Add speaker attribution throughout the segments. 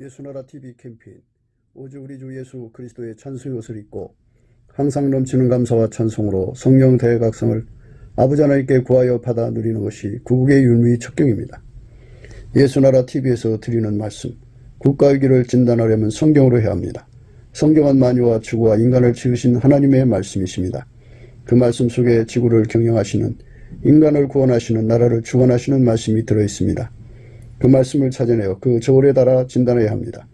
Speaker 1: 예수나라 TV 캠페인 오직 우리 주 예수 그리스도의 찬송의 옷을 입고 항상 넘치는 감사와 찬송으로 성령 대각성을 아버지 하나님께 구하여 받아 누리는 것이 구국의 율무의 척경입니다. 예수나라 TV에서 드리는 말씀, 국가 위기를 진단하려면 성경으로 해야 합니다. 성경은 만유와 지구와 인간을 지으신 하나님의 말씀이십니다. 그 말씀 속에 지구를 경영하시는, 인간을 구원하시는, 나라를 주관하시는 말씀이 들어있습니다. 그 말씀을 찾아내어 그 저울에 달아 진단해야 합니다.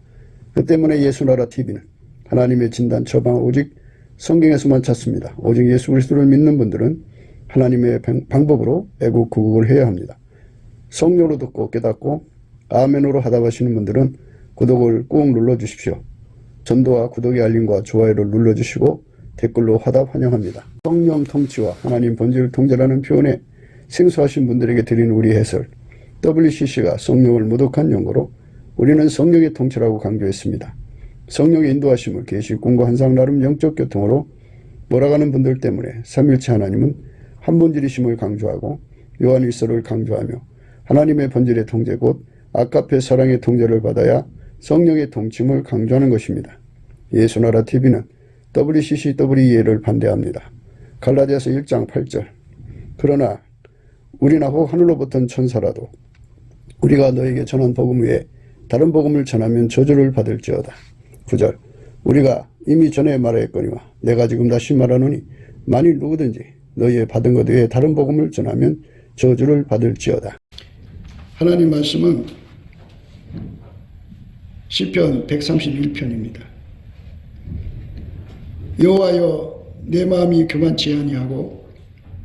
Speaker 1: 그 때문에 예수나라 TV는 하나님의 진단 처방 오직 성경에서만 찾습니다. 오직 예수 그리스도를 믿는 분들은 하나님의 방법으로 애국 구국을 해야 합니다. 성령으로 듣고 깨닫고 아멘으로 하답하시는 분들은 구독을 꾹 눌러주십시오. 전도와 구독의 알림과 좋아요를 눌러주시고 댓글로 화답 환영합니다. 성령 통치와 하나님 본질 통제라는 표현에 생소하신 분들에게 드린 우리 해설, WCC가 성령을 모독한 용어로 우리는 성령의 통치라고 강조했습니다. 성령의 인도하심을 계시, 꿈과 환상, 나름 영적 교통으로 몰아가는 분들 때문에 삼일체 하나님은 한 본질이심을 강조하고 요한일서를 강조하며 하나님의 본질의 통제 곧 아카페 사랑의 통제를 받아야 성령의 통치임을 강조하는 것입니다. 예수나라 TV는 WCCWE를 반대합니다. 갈라디아서 1장 8절 그러나 우리나 혹 하늘로부터 천사라도 우리가 너에게 전한 복음 외에 다른 복음을 전하면 저주를 받을지어다. 9절 우리가 이미 전에 말하였거니와 내가 지금 다시 말하노니 만일 누구든지 너희의 받은 것 외에 다른 복음을 전하면 저주를 받을지어다. 하나님 말씀은 시편 131편입니다. 여호와여 내 마음이 교만치 아니하고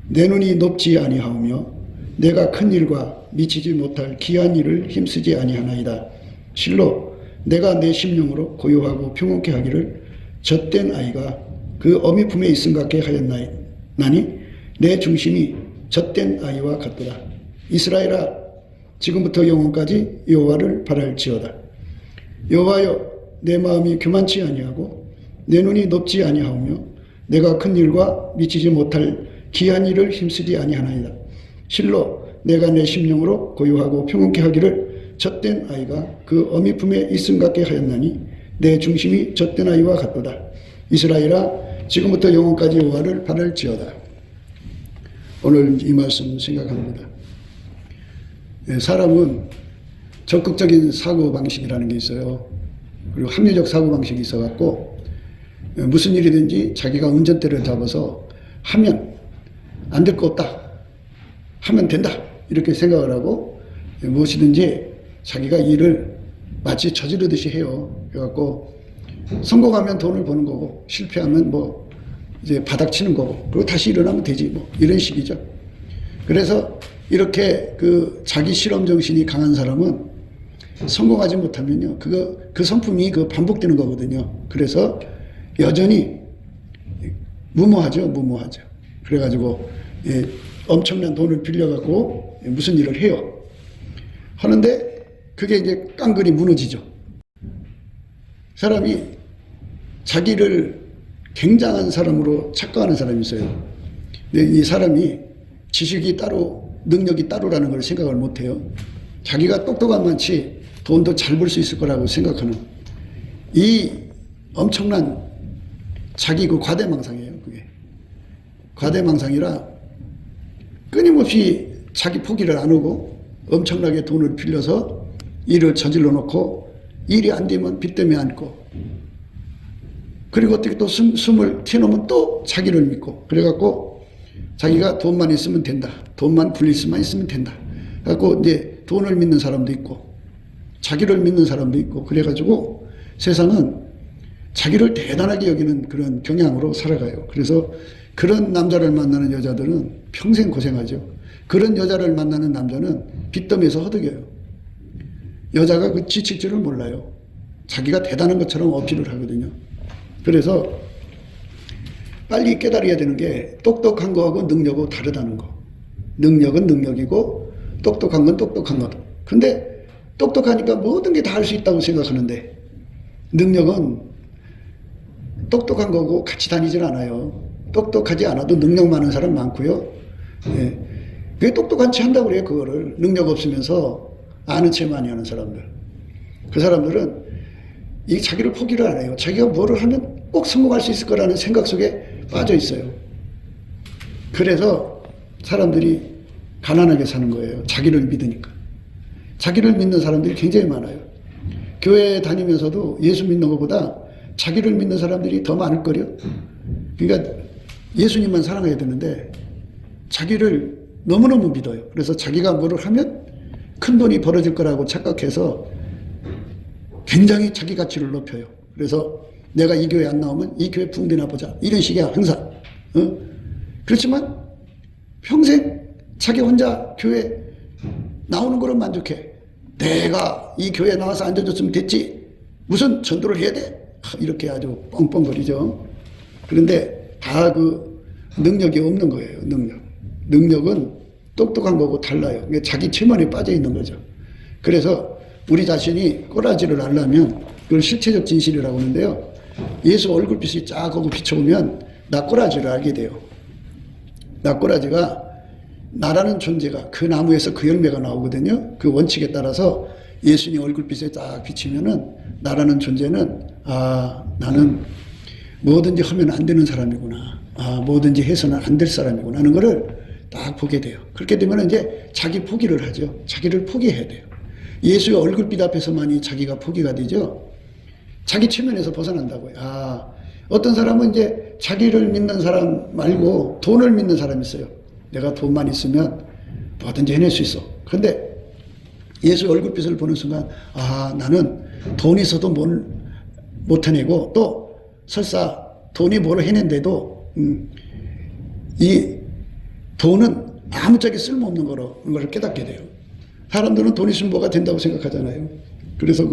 Speaker 1: 내 눈이 높지 아니하오며 내가 큰 일과 미치지 못할 귀한 일을 힘쓰지 아니하나이다. 실로 내가 내 심령으로 고요하고 평온케 하기를 젖된 아이가 그 어미 품에 있음 같게 하였나니 내 중심이 젖된 아이와 같도다. 이스라엘아 지금부터 영원까지 여호와를 바랄지어다. 여호와여 내 마음이 교만치 아니하고 내 눈이 높지 아니하오며 내가 큰 일과 미치지 못할 귀한 일을 힘쓰지 아니하나이다. 실로 내가 내 심령으로 고요하고 평온케 하기를 젖된 아이가 그 어미 품에 있음 같게 하였나니 내 중심이 젖된 아이와 같도다. 이스라엘아 지금부터 영원까지 여호와를 바랄지어다. 오늘 이 말씀 생각합니다. 사람은 적극적인 사고방식이라는 게 있어요. 그리고 합리적 사고방식이 있어갖고 무슨 일이든지 자기가 운전대를 잡아서 하면 안 될 거 없다. 하면 된다. 이렇게 생각을 하고 무엇이든지 자기가 일을 마치 저지르듯이 해요. 그래갖고 성공하면 돈을 버는 거고 실패하면 뭐 이제 바닥치는 거고 그리고 다시 일어나면 되지 뭐 이런 식이죠. 그래서 이렇게 그 자기 실험 정신이 강한 사람은 성공하지 못하면요 그 성품이 그 반복되는 거거든요. 그래서 여전히 무모하죠. 그래가지고 엄청난 돈을 빌려갖고 무슨 일을 해요. 하는데 그게 이제 깡그리 무너지죠. 사람이 자기를 굉장한 사람으로 착각하는 사람이 있어요. 근데 이 사람이 지식이 따로 능력이 따로라는 걸 생각을 못해요. 자기가 똑똑한 만치 돈도 잘 벌 수 있을 거라고 생각하는 이 엄청난 자기 그 과대망상이에요. 그게 과대망상이라 끊임없이 자기 포기를 안 하고 엄청나게 돈을 빌려서 일을 저질러 놓고 일이 안 되면 빚 때문에 앉고 그리고 어떻게 또 숨을 튀어놓으면 또 자기를 믿고 그래갖고 자기가 돈만 있으면 된다. 돈만 굴릴 수만 있으면 된다. 그래갖고 이제 돈을 믿는 사람도 있고 자기를 믿는 사람도 있고 그래가지고 세상은 자기를 대단하게 여기는 그런 경향으로 살아가요. 그래서 그런 남자를 만나는 여자들은 평생 고생하죠. 그런 여자를 만나는 남자는 빚더미에서 허덕여요. 여자가 그 지칠 줄을 몰라요. 자기가 대단한 것처럼 어필을 하거든요. 그래서 빨리 깨달아야 되는 게 똑똑한 거하고 능력하고 다르다는 거. 능력은 능력이고 똑똑한 건 똑똑한 거다. 근데 똑똑하니까 모든 게 다 할 수 있다고 생각하는데 능력은 똑똑한 거고 같이 다니질 않아요. 똑똑하지 않아도 능력 많은 사람 많고요. 그게 똑똑한 체 한다고 그래요. 그거를 능력 없으면서 아는 체 많이 하는 사람들. 그 사람들은 이 자기를 포기를 안 해요. 자기가 뭐를 하면 꼭 성공할 수 있을 거라는 생각 속에 빠져 있어요. 그래서 사람들이 가난하게 사는 거예요. 자기를 믿으니까. 자기를 믿는 사람들이 굉장히 많아요. 교회 다니면서도 예수 믿는 것보다 자기를 믿는 사람들이 더 많을걸요. 그러니까 예수님만 사랑해야 되는데 자기를 너무너무 믿어요. 그래서 자기가 뭐를 하면 큰 돈이 벌어질 거라고 착각해서 굉장히 자기 가치를 높여요. 그래서 내가 이 교회 안 나오면 이 교회 붕대나 보자. 이런 식이야 항상. 그렇지만 평생 자기 혼자 교회 나오는 거로 만족해. 내가 이 교회에 나와서 앉아줬으면 됐지. 무슨 전도를 해야 돼? 이렇게 아주 뻥뻥거리죠. 그런데 다 그 능력이 없는 거예요. 능력은 똑똑한 거고 달라요. 자기 체면에 빠져 있는 거죠. 그래서 우리 자신이 꼬라지를 알려면 그걸 실체적 진실이라고 하는데요. 예수 얼굴빛이 쫙 하고 비춰오면 나 꼬라지를 알게 돼요. 나 꼬라지가 나라는 존재가 그 나무에서 그 열매가 나오거든요. 그 원칙에 따라서 예수님 얼굴빛에 딱 비치면은 나라는 존재는 나는 뭐든지 하면 안 되는 사람이구나. 뭐든지 해서는 안 될 사람이구나 하는 거를 딱 보게 돼요. 그렇게 되면 이제 자기 포기를 하죠. 자기를 포기해야 돼요. 예수의 얼굴빛 앞에서만이 자기가 포기가 되죠. 자기 체면에서 벗어난다고요. 어떤 사람은 이제 자기를 믿는 사람 말고 돈을 믿는 사람이 있어요. 내가 돈만 있으면 뭐든지 해낼 수 있어. 그런데 예수의 얼굴빛을 보는 순간 나는 돈이 있어도 못 해내고 또 설사 돈이 뭘 해낸데도 이 돈은 아무짝에 쓸모없는 걸 깨닫게 돼요. 사람들은 돈 있으면 뭐가 된다고 생각하잖아요. 그래서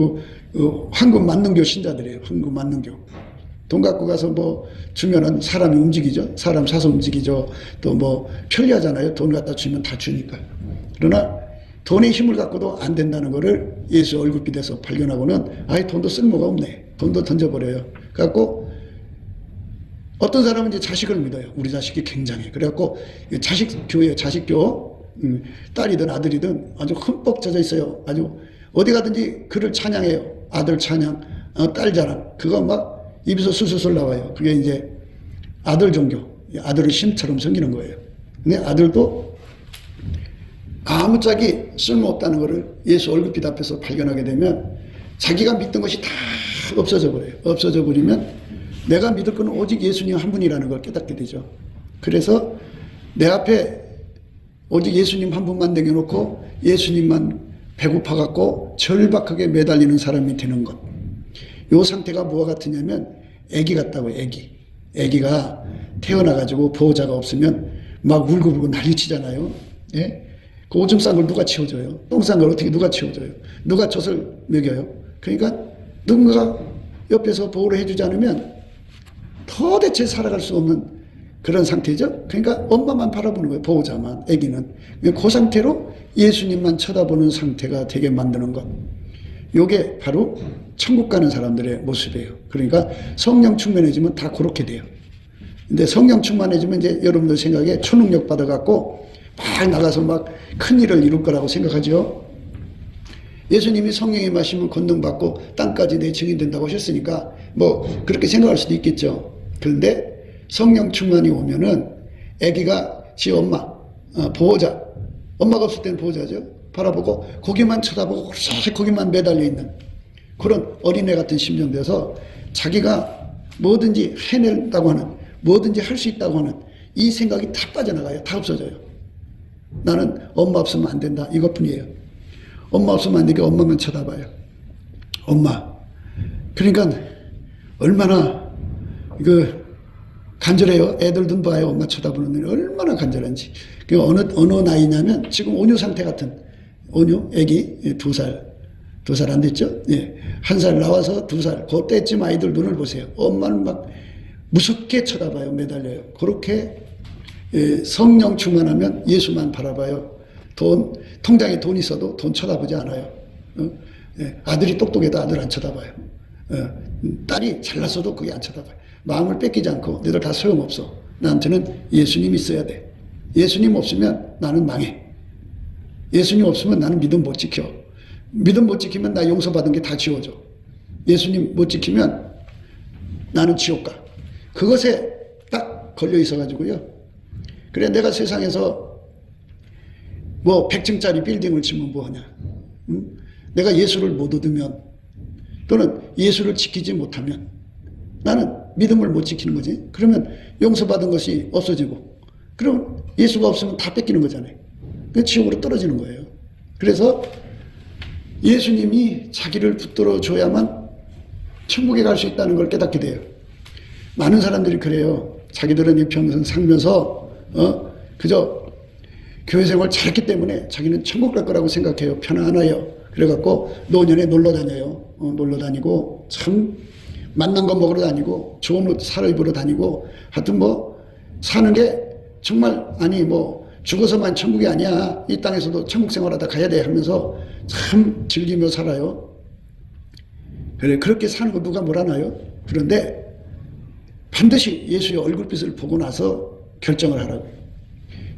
Speaker 1: 황금 만능교 신자들이에요. 황금 만능교. 돈 갖고 가서 뭐 주면은 사람이 움직이죠. 사람 사서 움직이죠. 또 뭐 편리하잖아요. 돈 갖다 주면 다 주니까. 그러나 돈의 힘을 갖고도 안 된다는 거를 예수 얼굴빛에서 발견하고는 돈도 쓸모가 없네. 돈도 던져버려요. 그래갖고 어떤 사람은 이제 자식을 믿어요. 우리 자식이 굉장해. 그래갖고 자식교예요. 자식교. 딸이든 아들이든 아주 흠뻑 젖어 있어요. 아주 어디 가든지 그를 찬양해요. 아들 찬양, 딸 자랑. 그거 막 입에서 술술술 나와요. 그게 이제 아들 종교. 아들을 신처럼 섬기는 거예요. 근데 아들도 아무짝에 쓸모없다는 것을 예수 얼굴빛 앞에서 발견하게 되면 자기가 믿던 것이 다 없어져 버려요. 없어져 버리면 내가 믿을 건 오직 예수님 한 분이라는 걸 깨닫게 되죠. 그래서 내 앞에 오직 예수님 한 분만 내겨놓고 예수님만 배고파갖고 절박하게 매달리는 사람이 되는 것. 이 상태가 뭐와 같으냐면 애기 같다고요. 애기가 태어나가지고 보호자가 없으면 막 울고불고 난리치잖아요. 예? 그 오줌 싼 걸 누가 치워줘요? 똥 싼 걸 어떻게 누가 치워줘요? 누가 젖을 먹여요? 그러니까 누군가가 옆에서 보호를 해주지 않으면 도대체 살아갈 수 없는 그런 상태죠. 그러니까 엄마만 바라보는 거예요. 보호자만, 아기는. 그 상태로 예수님만 쳐다보는 상태가 되게 만드는 것. 요게 바로 천국 가는 사람들의 모습이에요. 그러니까 성령 충만해지면 다 그렇게 돼요. 근데 성령 충만해지면 이제 여러분들 생각에 초능력 받아갖고 막 나가서 막 큰일을 이룰 거라고 생각하죠. 예수님이 성령에 마시면 권능받고 땅까지 내 증인 된다고 하셨으니까 뭐 그렇게 생각할 수도 있겠죠. 그런데 성령 충만이 오면은 아기가 지 엄마, 보호자, 엄마가 없을 때는 보호자죠. 바라보고 거기만 쳐다보고 그렇게 거기만 매달려 있는 그런 어린애 같은 심정 돼서 자기가 뭐든지 해낸다고 하는 뭐든지 할 수 있다고 하는 이 생각이 다 빠져나가요. 다 없어져요. 나는 엄마 없으면 안 된다. 이것뿐이에요. 엄마 없으면 안 되니까 엄마만 쳐다봐요. 엄마. 그러니까 얼마나 간절해요. 애들 눈 봐요. 엄마 쳐다보는 눈이 얼마나 간절한지. 어느 나이냐면 지금 온유 상태 같은 온유 애기 2살 안 됐죠? 예. 1살 나와서 2살 그때쯤 아이들 눈을 보세요. 엄마는 막 무섭게 쳐다봐요. 매달려요. 그렇게 성령 충만하면 예수만 바라봐요. 통장에 돈 있어도 돈 쳐다보지 않아요. 아들이 똑똑해도 아들 안 쳐다봐요. 딸이 잘났어도 그게 안 쳐다봐요. 마음을 뺏기지 않고 너희들 다 소용없어. 나한테는 예수님 있어야 돼. 예수님 없으면 나는 망해. 예수님 없으면 나는 믿음 못 지켜. 믿음 못 지키면 나 용서받은 게 다 지워져. 예수님 못 지키면 나는 지옥 가. 그것에 딱 걸려 있어가지고요. 그래, 내가 세상에서 뭐 100층짜리 빌딩을 지면 뭐하냐. 응? 내가 예수를 못 얻으면 또는 예수를 지키지 못하면 나는 믿음을 못 지키는 거지. 그러면 용서받은 것이 없어지고, 그럼 예수가 없으면 다 뺏기는 거잖아요. 그 지옥으로 떨어지는 거예요. 그래서 예수님이 자기를 붙들어 줘야만 천국에 갈 수 있다는 걸 깨닫게 돼요. 많은 사람들이 그래요. 자기들은 이 평생 살면서 그저 교회 생활 잘했기 때문에 자기는 천국 갈 거라고 생각해요. 편안해요. 그래갖고 노년에 놀러 다녀요. 놀러 다니고 참 만난 거 먹으러 다니고 좋은 옷 사러 입으러 다니고 하여튼 뭐 사는 게 정말 아니 뭐 죽어서만 천국이 아니야. 이 땅에서도 천국 생활하다 가야 돼 하면서 참 즐기며 살아요. 그래, 그렇게 사는 거 누가 뭐라나요? 그런데 반드시 예수의 얼굴빛을 보고 나서 결정을 하라고.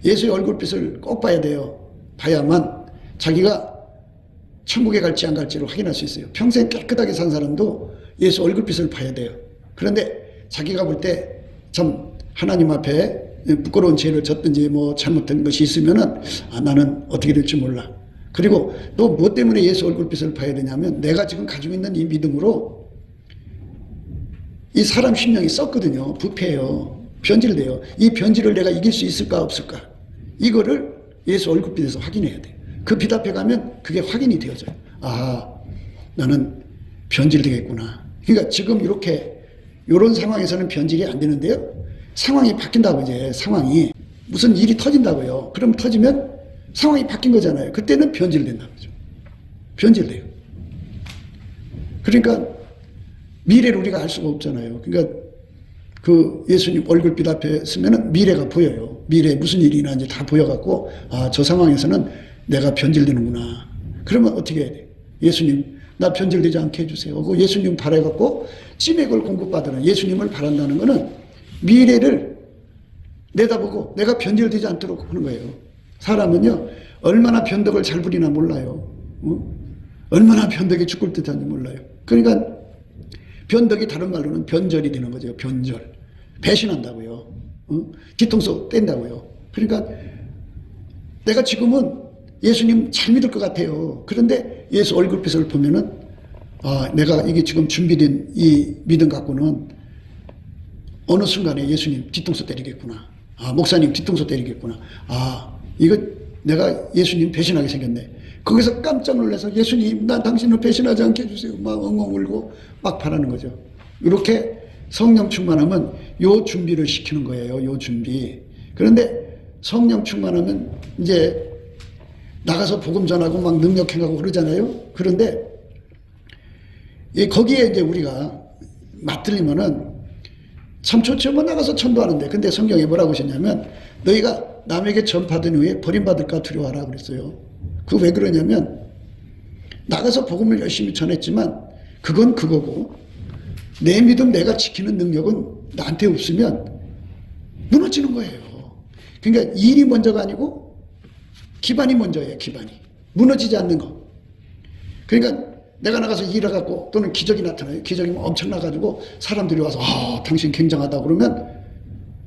Speaker 1: 예수의 얼굴빛을 꼭 봐야 돼요. 봐야만 자기가 천국에 갈지 안 갈지를 확인할 수 있어요. 평생 깨끗하게 산 사람도 예수 얼굴빛을 봐야 돼요. 그런데 자기가 볼 때 참 하나님 앞에 부끄러운 죄를 졌든지 뭐 잘못된 것이 있으면은 나는 어떻게 될지 몰라. 그리고 또 뭐 때문에 예수 얼굴빛을 봐야 되냐면 내가 지금 가지고 있는 이 믿음으로 이 사람 심령이 썩거든요. 부패해요. 변질돼요. 이 변질을 내가 이길 수 있을까 없을까? 이거를 예수 얼굴빛에서 확인해야 돼. 그 빛 앞에 가면 그게 확인이 되어져요. 나는 변질되겠구나. 그러니까 지금 이런 상황에서는 변질이 안 되는데요. 상황이 바뀐다고 이제 상황이 무슨 일이 터진다고요. 그럼 터지면 상황이 바뀐 거잖아요. 그때는 변질된다는 거죠. 변질돼요. 그러니까 미래를 우리가 알 수가 없잖아요. 그러니까 그 예수님 얼굴빛 앞에 서면은 미래가 보여요. 미래에 무슨 일이 일어나는지 다 보여갖고 저 상황에서는 내가 변질되는구나. 그러면 어떻게 해야 돼? 예수님 나 변질되지 않게 해주세요. 그 예수님 바라갖고 찌맥을 공급받으는 예수님을 바란다는 거는 미래를 내다보고 내가 변질되지 않도록 하는 거예요. 사람은요 얼마나 변덕을 잘 부리나 몰라요. 얼마나 변덕에 죽을 듯한지 몰라요. 그러니까 변덕이 다른 말로는 변절이 되는 거죠. 변절. 배신한다고요. 뒤통수 뗀다고요. 그러니까 내가 지금은 예수님 잘 믿을 것 같아요. 그런데 예수 얼굴빛을 보면은 내가 이게 지금 준비된 이 믿음 갖고는 어느 순간에 예수님 뒤통수 때리겠구나. 목사님 뒤통수 때리겠구나. 이거 내가 예수님 배신하게 생겼네. 거기서 깜짝 놀라서 예수님 난 당신을 배신하지 않게 해주세요. 막 엉엉 울고 막 바라는 거죠. 이렇게 성령 충만하면 요 준비를 시키는 거예요. 요 준비. 그런데 성령 충만하면 이제 나가서 복음 전하고 막 능력 행하고 그러잖아요. 그런데 거기에 이제 우리가 맞들리면은 참 좋죠. 뭐 나가서 전도하는데. 근데 성경에 뭐라고 하셨냐면 너희가 남에게 전파된 후에 버림받을까 두려워하라 그랬어요. 그 왜 그러냐면 나가서 복음을 열심히 전했지만 그건 그거고 내 믿음 내가 지키는 능력은 나한테 없으면 무너지는 거예요. 그러니까 일이 먼저가 아니고 기반이 먼저예요. 기반이. 무너지지 않는 거. 그러니까 내가 나가서 일해갖고 또는 기적이 나타나요. 기적이 엄청나가지고 사람들이 와서 당신 굉장하다 그러면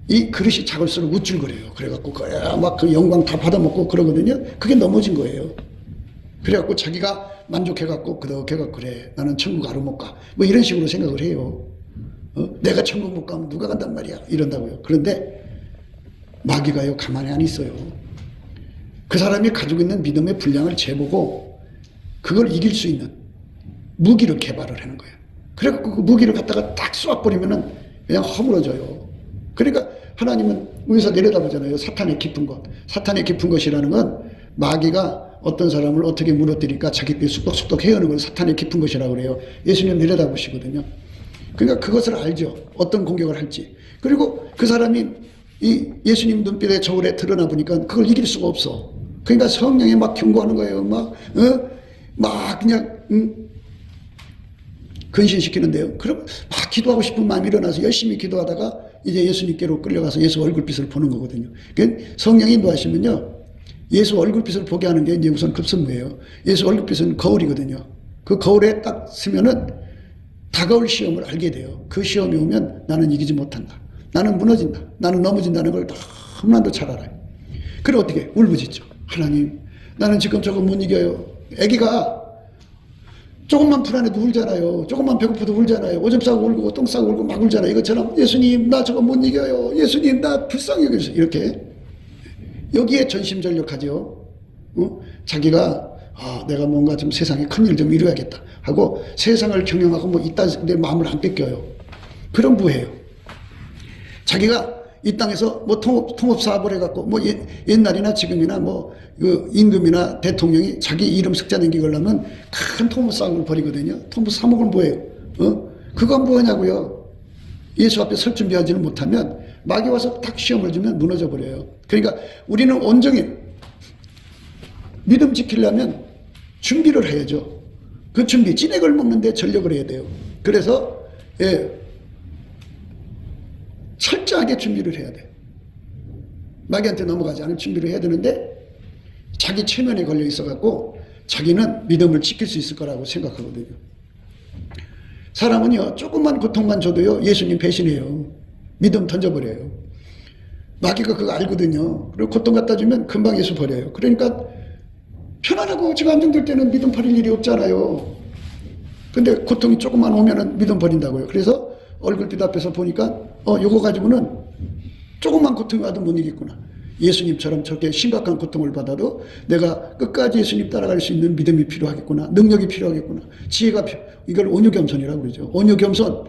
Speaker 1: 이 그릇이 작을수록 우쭐거려요. 그래갖고 막 그 영광 다 받아먹고 그러거든요. 그게 넘어진 거예요. 그래갖고 자기가 만족해갖고 그렇게가 그래 나는 천국 아로 못 가. 뭐 이런 식으로 생각을 해요. 내가 천국 못 가면 누가 간단 말이야. 이런다고요. 그런데 마귀가요 가만히 안 있어요. 그 사람이 가지고 있는 믿음의 분량을 재보고 그걸 이길 수 있는 무기를 개발을 하는 거예요. 그래갖고 그 무기를 갖다가 딱 쏘아버리면은 그냥 허물어져요. 그러니까 하나님은 위에서 내려다보잖아요. 사탄의 깊은 것. 사탄의 깊은 것이라는 건 마귀가 어떤 사람을 어떻게 무너뜨릴까 자기 뼈 쑥덕쑥덕 헤어는 걸 사탄의 깊은 것이라고 그래요. 예수님 내려다보시거든요. 그러니까 그것을 알죠. 어떤 공격을 할지. 그리고 그 사람이 이 예수님 눈빛에 저울에 드러나 보니까 그걸 이길 수가 없어. 그러니까 성령에 막 경고하는 거예요. 막 그냥 근신시키는데요. 그럼 막 기도하고 싶은 마음이 일어나서 열심히 기도하다가 이제 예수님께로 끌려가서 예수 얼굴빛을 보는 거거든요. 그러니까 성령이 인도하시면요. 예수 얼굴빛을 보게 하는 게 이제 우선 급선무예요. 예수 얼굴빛은 거울이거든요. 그 거울에 딱 쓰면은 다가올 시험을 알게 돼요. 그 시험이 오면 나는 이기지 못한다. 나는 무너진다. 나는 넘어진다는 걸 너무나도 잘 알아요. 그래 어떻게 울부짖죠. 하나님, 나는 지금 저거 못 이겨요. 아기가 조금만 불안해도 울잖아요. 조금만 배고파도 울잖아요. 오줌 싸고 울고 똥 싸고 울고 막 울잖아요. 이것처럼 예수님 나 저거 못 이겨요. 예수님 나 불쌍히 여기세요. 이렇게 여기에 전심전력하죠. 자기가 내가 뭔가 좀 세상에 큰일 좀 이루어야겠다 하고 세상을 경영하고 뭐 이딴 내 마음을 안 뺏겨요. 그런 부예요. 자기가 이 땅에서 뭐 통업 사업을 해갖고 뭐 옛날이나 지금이나 뭐 그 임금이나 대통령이 자기 이름 습자 남기려면 큰 통업 사업을 벌이거든요. 통업 사목은 뭐예요? 그건 뭐냐고요? 예수 앞에 설 준비하지는 못하면 막이 와서 딱 시험을 주면 무너져 버려요. 그러니까 우리는 온전히 믿음 지키려면 준비를 해야죠. 그 준비, 찐액을 먹는데 전력을 해야 돼요. 그래서 철저하게 준비를 해야 돼요. 마귀한테 넘어가지 않을 준비를 해야 되는데 자기 체면에 걸려 있어갖고 자기는 믿음을 지킬 수 있을 거라고 생각하거든요. 사람은요, 조금만 고통만 줘도요, 예수님 배신해요. 믿음 던져버려요. 마귀가 그거 알거든요. 그리고 고통 갖다 주면 금방 예수 버려요. 그러니까 편안하고 지금 안정될 때는 믿음 버릴 일이 없잖아요. 근데 고통이 조금만 오면은 믿음 버린다고요. 그래서 얼굴빛 앞에서 보니까 요거 가지고는 조금만 고통이 와도 못 이기겠구나. 예수님처럼 저렇게 심각한 고통을 받아도 내가 끝까지 예수님 따라갈 수 있는 믿음이 필요하겠구나. 능력이 필요하겠구나. 지혜가 이걸 온유겸손이라고 그러죠. 온유겸손,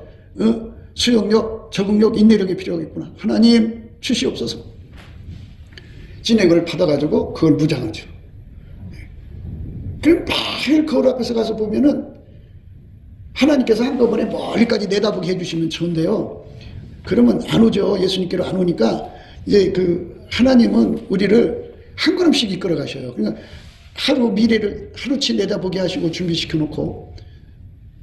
Speaker 1: 수용력, 적응력, 인내력이 필요하겠구나. 하나님 주시옵소서. 진액을 받아가지고 그걸 무장하죠. 그럼 매일 거울 앞에서 가서 보면은 하나님께서 한꺼번에 멀리까지 내다보게 해주시면 좋은데요. 그러면 안 오죠. 예수님께로 안 오니까 이제 하나님은 우리를 한 걸음씩 이끌어 가셔요. 그러니까 하루 미래를 하루치 내다보게 하시고 준비시켜 놓고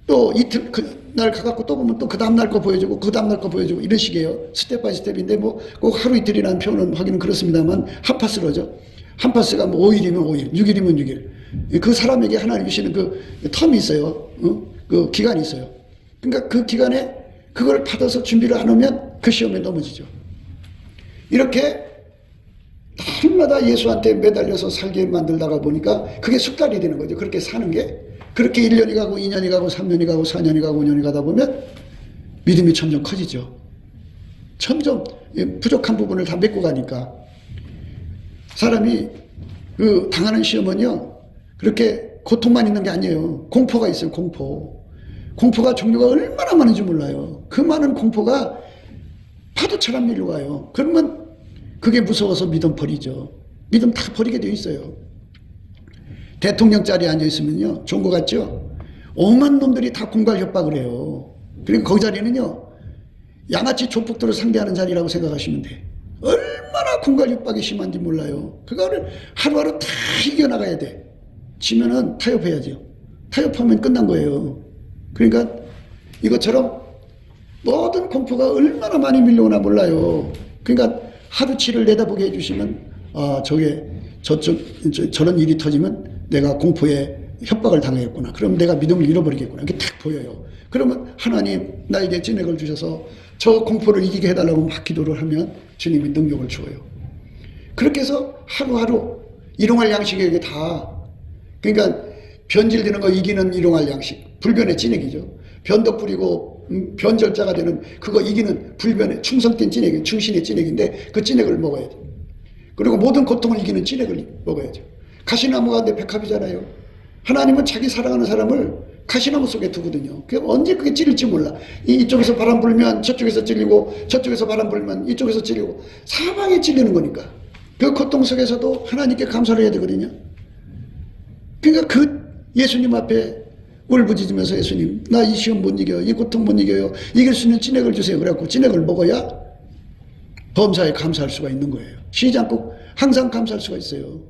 Speaker 1: 또 이틀 그날 가갖고 또 보면 또 그 다음날 거 보여주고 그 다음날 거 보여주고 이런 식이에요. 스텝 바이 스텝인데 뭐 꼭 하루 이틀이라는 표현은 하기는 그렇습니다만 한 파스로죠. 한 파스가 뭐 5일이면 5일, 6일이면 6일. 그 사람에게 하나님 주시는 그 텀이 있어요. 그 기간이 있어요. 그러니까 그 기간에 그걸 받아서 준비를 안 하면 그 시험에 넘어지죠. 이렇게 날마다 예수한테 매달려서 살게 만들다가 보니까 그게 습관이 되는 거죠. 그렇게 사는 게. 그렇게 1년이 가고 2년이 가고 3년이 가고 4년이 가고 5년이 가다 보면 믿음이 점점 커지죠. 점점 부족한 부분을 다 메꿔 가니까. 사람이 당하는 시험은요, 그렇게 고통만 있는 게 아니에요. 공포가 있어요, 공포. 공포가 종류가 얼마나 많은지 몰라요. 그 많은 공포가 파도처럼 밀려와요. 그러면 그게 무서워서 믿음 버리죠. 믿음 다 버리게 되어 있어요. 대통령 자리에 앉아있으면요, 좋은 것 같죠? 오만 놈들이 다 공갈 협박을 해요. 그러니까 거기 자리는요, 양아치 조폭들을 상대하는 자리라고 생각하시면 돼. 얼마나 공갈 협박이 심한지 몰라요. 그거를 하루하루 다 이겨나가야 돼. 지면은 타협해야죠. 타협하면 끝난 거예요. 그러니까 이것처럼 모든 공포가 얼마나 많이 밀려오나 몰라요. 그러니까 하루치를 내다보게 해주시면 저런 일이 터지면 내가 공포에 협박을 당했구나. 그럼 내가 믿음을 잃어버리겠구나. 이렇게 딱 보여요. 그러면 하나님 나에게 진액을 주셔서 저 공포를 이기게 해달라고 막 기도를 하면 주님이 능력을 주어요. 그렇게 해서 하루하루 일용할 양식이 이게 다, 그러니까 변질되는 거 이기는 일용할 양식, 불변의 진액이죠. 변덕 부리고 변절자가 되는 그거 이기는 불변의 충성된 진액이 충신의 진액인데 그 진액을 먹어야죠. 그리고 모든 고통을 이기는 진액을 먹어야죠. 가시나무 가운데 백합이잖아요. 하나님은 자기 사랑하는 사람을 가시나무 속에 두거든요. 언제 그게 찔릴지 몰라. 이쪽에서 바람 불면 저쪽에서 찔리고 저쪽에서 바람 불면 이쪽에서 찔리고 사방에 찔리는 거니까 그 고통 속에서도 하나님께 감사를 해야 되거든요. 그러니까 그 예수님 앞에 울부짖으면서 예수님 나 이 시험 못 이겨요. 이 고통 못 이겨요. 이길 수 있는 진액을 주세요. 그래갖고 진액을 먹어야 범사에 감사할 수가 있는 거예요. 쉬지 않고 항상 감사할 수가 있어요.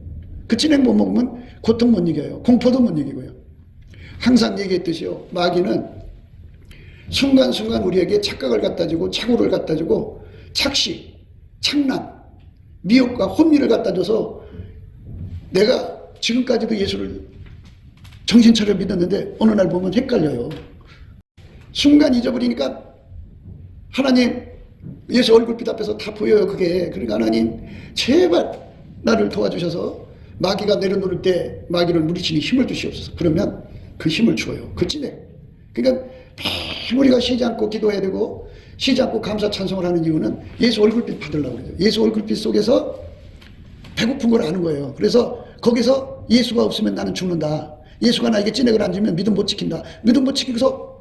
Speaker 1: 그 진액 못 먹으면 고통 못 이겨요. 공포도 못 이기고요. 항상 얘기했듯이요. 마귀는 순간순간 우리에게 착각을 갖다 주고 착오를 갖다 주고 착시, 착란, 미혹과 혼미를 갖다 줘서 내가 지금까지도 예수를 정신 차려 믿었는데 어느 날 보면 헷갈려요. 순간 잊어버리니까 하나님, 예수 얼굴빛 앞에서 다 보여요, 그게. 그러니까 하나님, 제발 나를 도와주셔서 마귀가 내려놓을 때 마귀를 물리치는 힘을 주시옵소서. 그러면 그 힘을 줘요. 그 찐해. 그러니까 매일 우리가 쉬지 않고 기도해야 되고 쉬지 않고 감사 찬송을 하는 이유는 예수 얼굴빛 받으려고 그래요. 예수 얼굴빛 속에서 배고픈 걸 아는 거예요. 그래서 거기서 예수가 없으면 나는 죽는다. 예수가 나에게 찐액을 안 주면 믿음 못 지킨다. 믿음 못 지키고서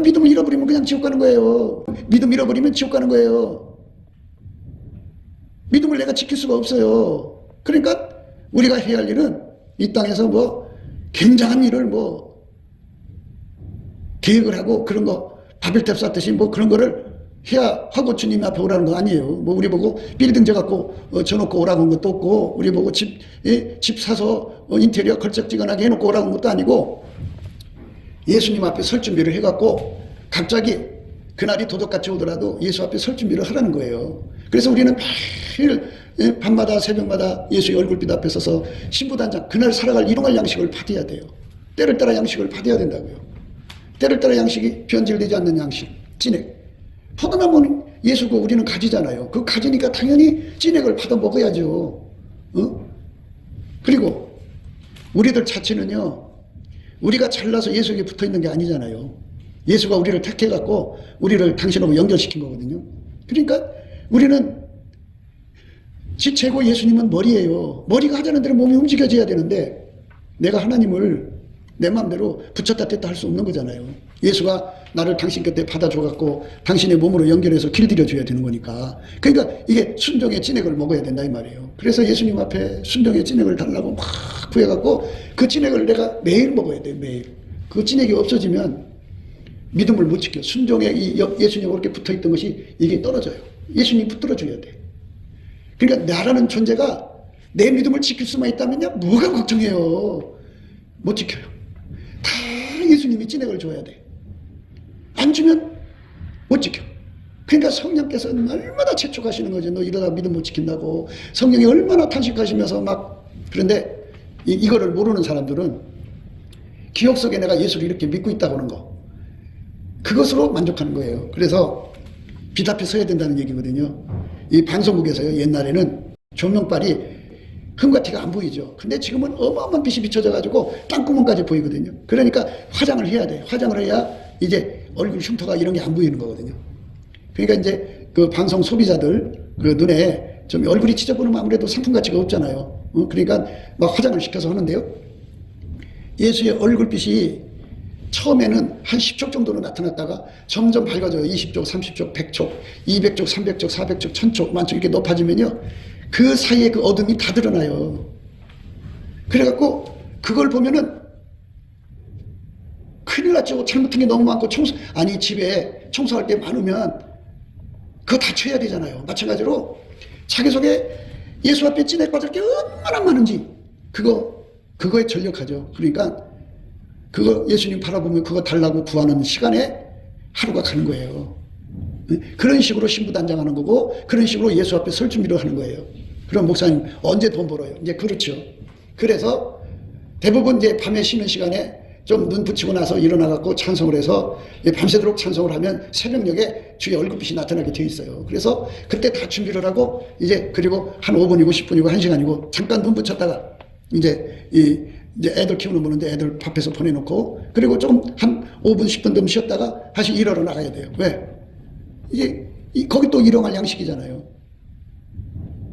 Speaker 1: 믿음을 잃어버리면 그냥 지옥 가는 거예요. 믿음 잃어버리면 지옥 가는 거예요. 믿음을 내가 지킬 수가 없어요. 그러니까 우리가 해야 할 일은 이 땅에서 뭐 굉장한 일을 뭐 계획을 하고 그런 거 바벨탑 쌓듯이 뭐 그런 거를 해야 하고 주님 앞에 오라는 거 아니에요. 뭐 우리 보고 빌딩 져갖고 져놓고 오라고 한 것도 없고 우리 보고 집 사서 인테리어 걸쩍지근하게 해놓고 오라고 한 것도 아니고 예수님 앞에 설 준비를 해갖고 갑자기 그날이 도둑같이 오더라도 예수 앞에 설 준비를 하라는 거예요. 그래서 우리는 매일 밤마다 새벽마다 예수의 얼굴빛 앞에 서서 신부단장 그날 살아갈 일용할 양식을 받아야 돼요. 때를 따라 양식을 받아야 된다고요. 때를 따라 양식이 변질되지 않는 양식, 찐액. 포도나무는 예수고 우리는 가지잖아요. 그 가지니까 당연히 찐액을 받아 먹어야죠. 그리고 우리들 자체는요. 우리가 잘나서 예수에게 붙어있는 게 아니잖아요. 예수가 우리를 택해갖고 우리를 당신하고 연결시킨 거거든요. 그러니까 우리는 지체고 예수님은 머리예요. 머리가 하자는 대로 몸이 움직여져야 되는데 내가 하나님을 내 마음대로 붙였다 뗐다 할 수 없는 거잖아요. 예수가 나를 당신 곁에 받아줘갖고 당신의 몸으로 연결해서 길들여줘야 되는 거니까. 그러니까 이게 순종의 찐액을 먹어야 된다 이 말이에요. 그래서 예수님 앞에 순종의 찐액을 달라고 막 구해갖고 그 찐액을 내가 매일 먹어야 돼요. 매일. 그 찐액이 없어지면 믿음을 못 지켜. 순종에 이 예수님하고 이렇게 붙어있던 것이 이게 떨어져요. 예수님이 붙들어줘야 돼. 그러니까 나라는 존재가 내 믿음을 지킬 수만 있다면야 뭐가 걱정해요. 못 지켜요. 다 예수님이 찐액을 줘야 돼. 안 주면 못 지켜. 그러니까 성령께서는 얼마나 재촉하시는 거죠. 너 이러다 믿음 못 지킨다고. 성령이 얼마나 탄식하시면서 막. 그런데 이거를 모르는 사람들은 기억 속에 내가 예수를 이렇게 믿고 있다고 하는 거. 그것으로 만족하는 거예요. 그래서 빛 앞에 서야 된다는 얘기거든요. 이 방송국에서요. 옛날에는 조명빨이 흠과 티가 안 보이죠. 근데 지금은 어마어마한 빛이 비춰져가지고 땅구멍까지 보이거든요. 그러니까 화장을 해야 돼. 화장을 해야 이제 얼굴 흉터가 이런 게 안 보이는 거거든요. 그러니까 이제 그 방송 소비자들 그 눈에 좀 얼굴이 지저분하면 아무래도 상품 가치가 없잖아요. 그러니까 막 화장을 시켜서 하는데요. 예수의 얼굴빛이 처음에는 한 10쪽 정도로 나타났다가 점점 밝아져요. 20쪽, 30쪽, 100쪽, 200쪽, 300쪽, 400쪽, 1000쪽, 만쪽 이렇게 높아지면요. 그 사이에 그 어둠이 다 드러나요. 그래갖고 그걸 보면은 큰일 났죠. 잘못한 게 너무 많고 집에 청소할 게 많으면 그거 다 쳐야 되잖아요. 마찬가지로 자기 속에 예수 앞에 찐액 받을 게 얼마나 많은지 그거에 전력하죠. 그러니까 그거 예수님 바라보면 그거 달라고 구하는 시간에 하루가 가는 거예요. 그런 식으로 신부단장하는 거고 그런 식으로 예수 앞에 설 준비를 하는 거예요. 그럼 목사님 언제 돈 벌어요? 이제 그렇죠. 그래서 대부분 이제 밤에 쉬는 시간에 좀 눈 붙이고 나서 일어나갖고 찬송을 해서 밤새도록 찬송을 하면 새벽녘에 주의 얼굴빛이 나타나게 되어 있어요. 그래서 그때 다 준비를 하고 이제 그리고 한 5분이고 10분이고 1시간이고 잠깐 눈 붙였다가 이제 애들 키우는 분인데 애들 밥해서 보내놓고 그리고 좀 한 5분 10분 좀 쉬었다가 다시 일하러 나가야 돼요. 왜? 이게 거기 또 일용할 양식이잖아요.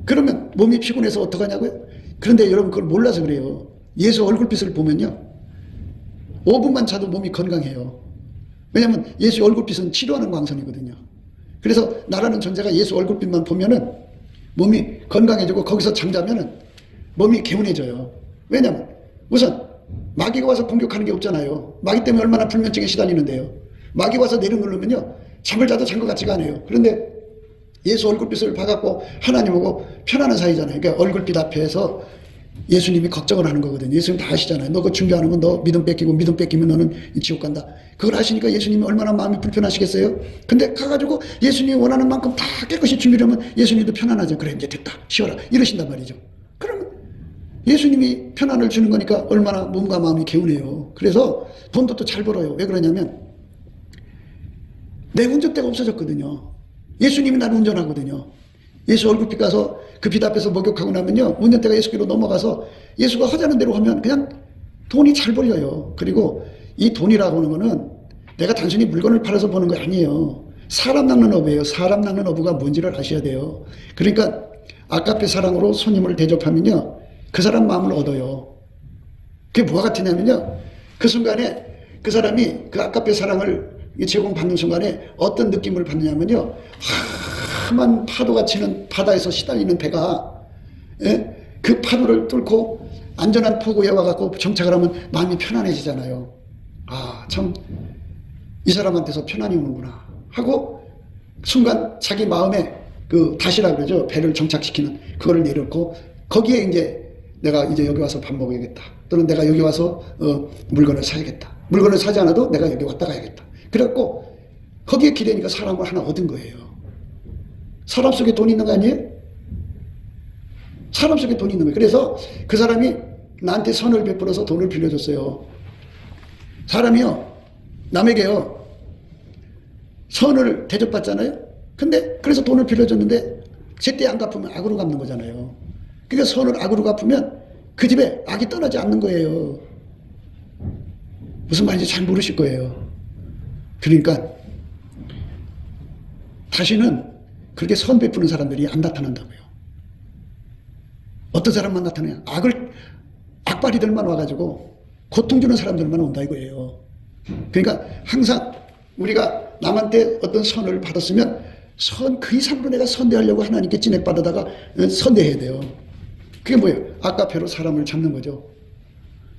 Speaker 1: 그러면 몸이 피곤해서 어떡하냐고요? 그런데 여러분 그걸 몰라서 그래요. 예수 얼굴빛을 보면요 5분만 자도 몸이 건강해요. 왜냐하면 예수 얼굴빛은 치료하는 광선이거든요. 그래서 나라는 존재가 예수 얼굴빛만 보면은 몸이 건강해지고 거기서 잠자면은 몸이 개운해져요. 왜냐하면 우선 마귀가 와서 공격하는 게 없잖아요. 마귀 때문에 얼마나 불면증에 시달리는데요. 마귀 와서 내려누르면요 잠을 자도 잔 것 같지가 않아요. 그런데 예수 얼굴빛을 봐갖고 하나님하고 편안한 사이잖아요. 그러니까 얼굴빛 앞에서 예수님이 걱정을 하는 거거든요. 예수님 다 아시잖아요. 너 그거 준비하는 건 너 믿음 뺏기고 믿음 뺏기면 너는 지옥 간다. 그걸 아시니까 예수님이 얼마나 마음이 불편하시겠어요? 근데 가가지고 예수님이 원하는 만큼 다 깨끗이 준비하면 예수님도 편안하죠. 그래 이제 됐다 쉬어라 이러신단 말이죠. 그러면 예수님이 편안을 주는 거니까 얼마나 몸과 마음이 개운해요. 그래서 돈도 또 잘 벌어요. 왜 그러냐면 내 운전대가 없어졌거든요. 예수님이 나를 운전하거든요. 예수 얼굴빛 가서 그 빛 앞에서 목욕하고 나면요, 운전대가 예수께로 넘어가서 예수가 하자는 대로 하면 그냥 돈이 잘 벌려요. 그리고 이 돈이라고 하는 거는 내가 단순히 물건을 팔아서 버는 거 아니에요. 사람 낚는 어부예요. 사람 낚는 어부가 뭔지를 아셔야 돼요. 그러니까 아까페 사랑으로 손님을 대접하면요, 그 사람 마음을 얻어요. 그게 뭐가 같으냐면요, 그 순간에 그 사람이 그 아까페 사랑을 제공받는 순간에 어떤 느낌을 받느냐면요, 험한 파도가 치는 바다에서 시달리는 배가, 예? 그 파도를 뚫고 안전한 포구에 와갖고 정착을 하면 마음이 편안해지잖아요. 아, 참 이 사람한테서 편안이 오는구나 하고 순간 자기 마음에 그 다시라 그러죠. 배를 정착시키는 그거를 내려놓고 거기에 이제 내가 이제 여기 와서 밥 먹어야겠다. 또는 내가 여기 와서 물건을 사야겠다. 물건을 사지 않아도 내가 여기 왔다 가야겠다. 그래갖고 거기에 기대니까 사람을 하나 얻은 거예요. 사람 속에 돈이 있는 거 아니에요? 사람 속에 돈이 있는 거예요. 그래서 그 사람이 나한테 선을 베풀어서 돈을 빌려줬어요. 사람이요, 남에게요, 선을 대접받잖아요. 근데 그래서 돈을 빌려줬는데 제때 안 갚으면 악으로 갚는 거잖아요. 그러니까 선을 악으로 갚으면 그 집에 악이 떠나지 않는 거예요. 무슨 말인지 잘 모르실 거예요. 그러니까 다시는 그렇게 선 베푸는 사람들이 안 나타난다고요. 어떤 사람만 나타나요? 악바리들만 와가지고 고통 주는 사람들만 온다 이거예요. 그러니까 항상 우리가 남한테 어떤 선을 받았으면 그 이상으로 내가 선대하려고 하나님께 진액받아다가 선대해야 돼요. 그게 뭐예요? 아까페로 사람을 잡는 거죠.